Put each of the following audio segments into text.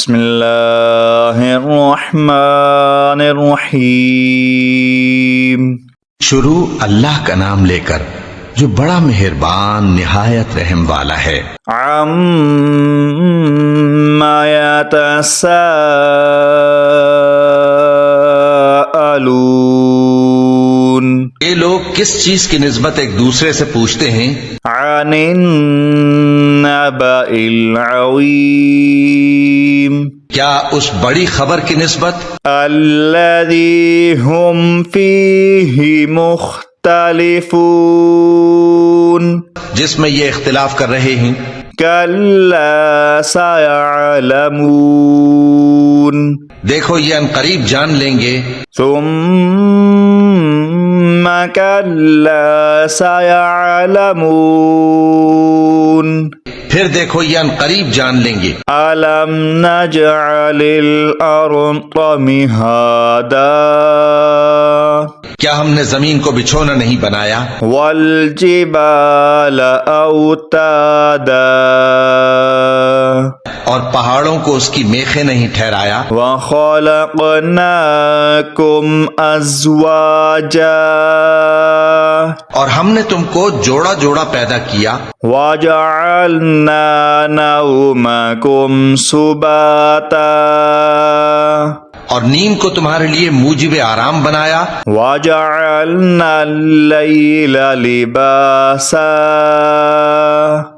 بسم اللہ الرحمن الرحیم۔ شروع اللہ کا نام لے کر جو بڑا مہربان نہایت رحم والا ہے۔ عما یتساءلون، یہ لوگ کس چیز کی نسبت ایک دوسرے سے پوچھتے ہیں؟ عن النبأ العظیم، کیا اس بڑی خبر کی نسبت الذی ہم فیہ مختلفون، جس میں یہ اختلاف کر رہے ہیں؟ کلا سیعلمون، دیکھو یہ عنقریب جان لیں گے۔ ثم کلا سیعلمون، پھر دیکھو یہ عنقریب جان لیں گے۔ الم نجعل الارض مہادا، کیا ہم نے زمین کو بچھونا نہیں بنایا؟ والجبال اوتادا، اور پہاڑوں کو اس کی میخیں نہیں ٹھہرایا؟ وخلقناکم ازواجا، اور ہم نے تم کو جوڑا جوڑا پیدا کیا۔ وجعلنا نومکم سباتا، اور نیند کو تمہارے لیے موجب آرام بنایا۔ وجعلنا اللیل لباسا،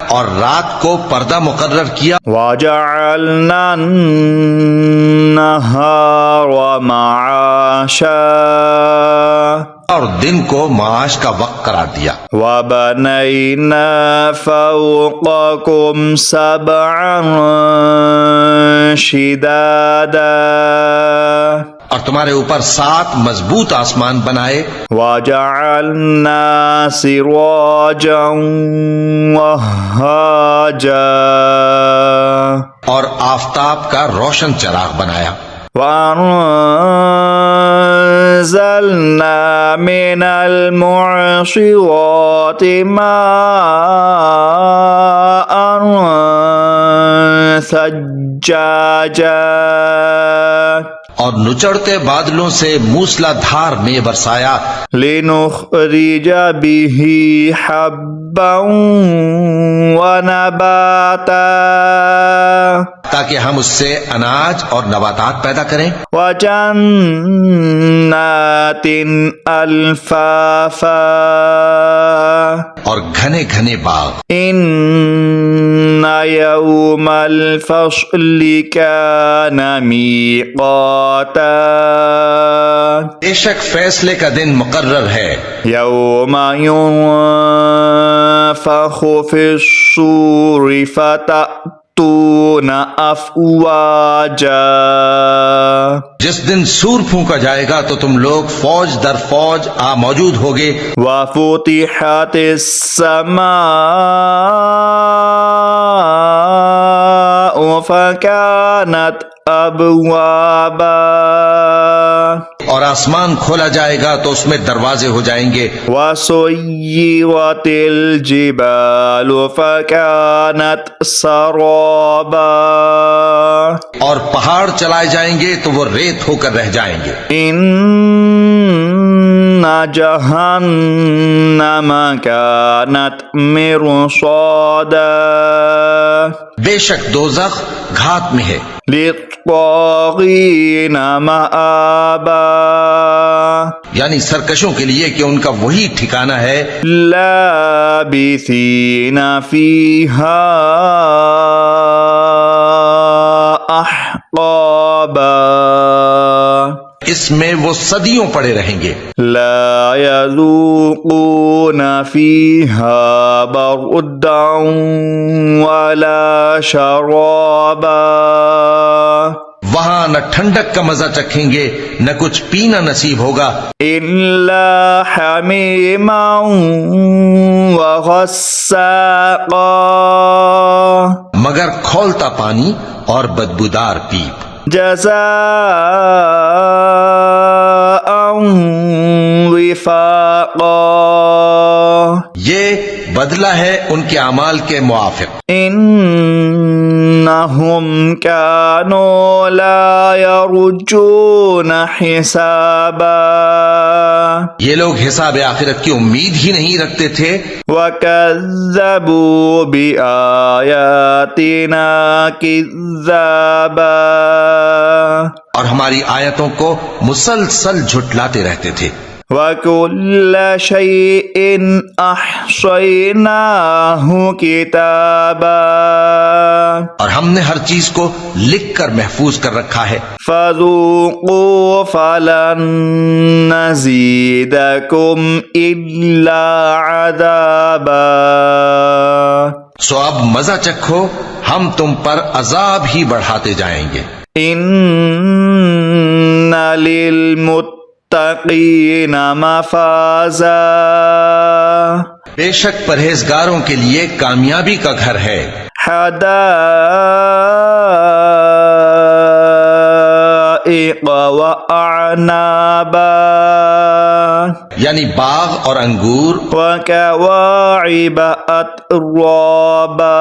اور رات کو پردہ مقرر کیا۔ وجعلنا النہار معاشا، اور دن کو معاش کا وقت قرار دیا۔ وبنینا فوقکم سبعا شدادا، اور تمہارے اوپر 7 مضبوط آسمان بنائے۔ وجعلنا سراجا وہاجا، اور آفتاب کا روشن چراغ بنایا۔ وأنزلنا من المعصرات ماء ثجاجا، اور نچڑتے بادلوں سے موسلا دھار میں برسایا۔ لنخرج به حبا ونباتا، تاکہ ہم اس سے اناج اور نباتات پیدا کریں۔ وجنات الفافا، اور گھنے گھنے باغ۔ ان یوم الفصل کان میقاتا، بے شک فیصلے کا دن مقرر ہے۔ یوم ينفخ في الصور فتأتون افواجا، جس دن سور پھونکا جائے گا تو تم لوگ فوج در فوج موجود ہوگے۔ وفتحت السماء فكانت ابوابا، اور آسمان کھولا جائے گا تو اس میں دروازے ہو جائیں گے۔ وسيرت الجبال فكانت سرابا، اور پہاڑ چلائے جائیں گے تو وہ ریت ہو کر رہ جائیں گے۔ ان جہنم كانت مرصادا، بے شک دوزخ گھات میں ہے۔ للطاغین مآبا، یعنی سرکشوں کے لیے کہ ان کا وہی ٹھکانہ ہے۔ لابثین فیہا احقابا، اس میں وہ صدیوں پڑے رہیں گے۔ لا یذوقون فیہا بردا ولا شرابا، وہاں نہ ٹھنڈک کا مزہ چکھیں گے نہ کچھ پینا نصیب ہوگا، الا حمیما وغساقا، مگر کھولتا پانی اور بدبودار پیپ۔ جزاء وفاقا، یہ بدلہ ہے ان کے اعمال کے موافق۔ ان إنهم كانوا لا يرجون حسابا یہ لوگ حساب آخرت کی امید ہی نہیں رکھتے تھے، وَكَذَّبُوا بِآيَاتِنَا كِذَّابًا اور ہماری آیتوں کو مسلسل جھٹلاتے رہتے تھے۔ وَكُلَّ شَيْءٍ أَحْصَيْنَاهُ كِتَابًا اور ہم نے ہر چیز کو لکھ کر محفوظ کر رکھا ہے۔ فَذُوقُوا فَلَن نَّزِيدَكُمْ إِلَّا عَذَابًا سو اب مزہ چکھو، ہم تم پر عذاب ہی بڑھاتے جائیں گے۔ إِنَّ لِلْمُتَّقِينَ مَفَازًا بے شک پرہیزگاروں کے لیے کامیابی کا گھر ہے۔ حدائق وأعنابا یعنی باغ اور انگور، وكواعب أترابا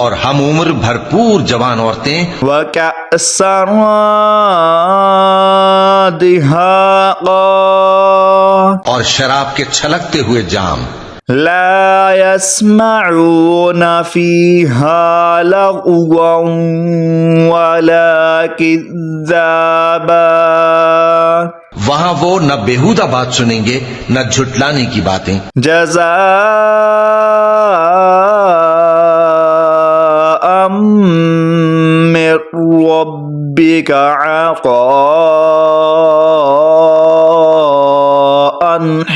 اور ہم عمر بھرپور جوان عورتیں، وكأسا دهاقا اور شراب کے چھلکتے ہوئے جام۔ لا يسمعون فيها لغوا ولا كذابا وہاں وہ نہ بیہودہ بات سنیں گے نہ جھٹلانے کی باتیں۔ جزاء من ربك عطاء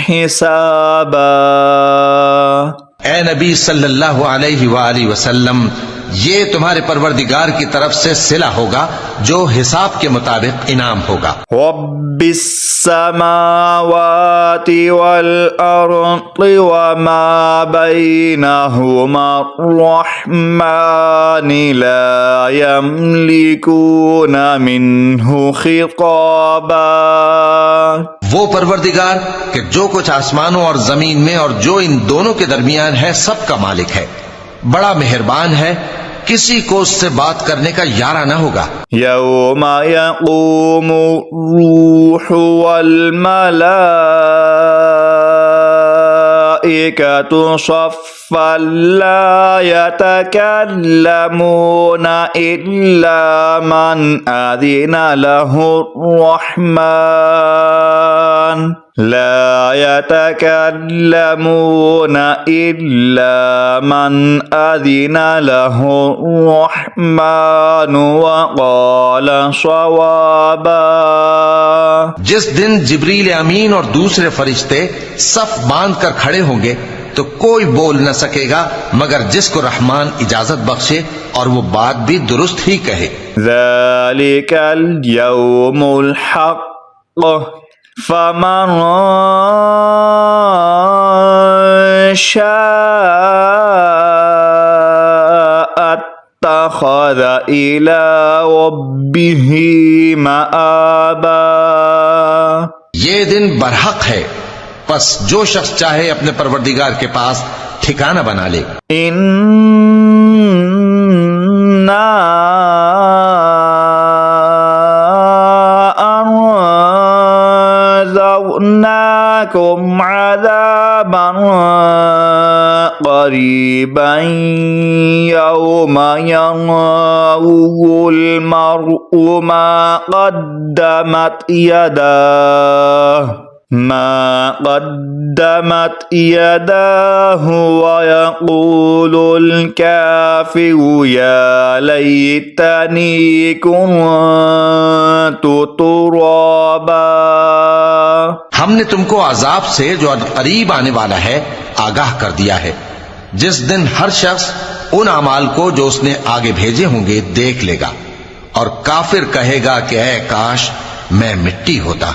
حسابا اے نبی صلی اللہ علیہ وآلہ وسلم، یہ تمہارے پروردگار کی طرف سے صلہ ہوگا جو حساب کے مطابق انعام ہوگا۔ رب السماوات والأرض وما بينهما الرحمن لا يملكون منه خطابا وہ پروردگار کہ جو کچھ آسمانوں اور زمین میں اور جو ان دونوں کے درمیان ہے سب کا مالک ہے، بڑا مہربان ہے، کسی کو اس سے بات کرنے کا یارہ نہ ہوگا۔ یوم یقوم الروح والملائکۃ صفا لا يتکلمون الا من اذن له الرحمن لا يتكلمون إلا من أذن له الرحمن وقال صوابا جس دن جبریل امین اور دوسرے فرشتے صف باندھ کر کھڑے ہوں گے تو کوئی بول نہ سکے گا مگر جس کو رحمان اجازت بخشے اور وہ بات بھی درست ہی کہے۔ ذلك اليوم الحق فمن شاء اتخذ إلى ربه مآبا یہ دن برحق ہے، پس جو شخص چاہے اپنے پروردگار کے پاس ٹھکانہ بنا لے۔ أنذرناكم عذابا قريبا يوم ينظر المرء ما قدمت يداه ويقول الكافر يا ليتني كنت ترابا ہم نے تم کو عذاب سے جو قریب آنے والا ہے آگاہ کر دیا ہے، جس دن ہر شخص ان اعمال کو جو اس نے آگے بھیجے ہوں گے دیکھ لے گا، اور کافر کہے گا کہ اے کاش میں مٹی ہوتا۔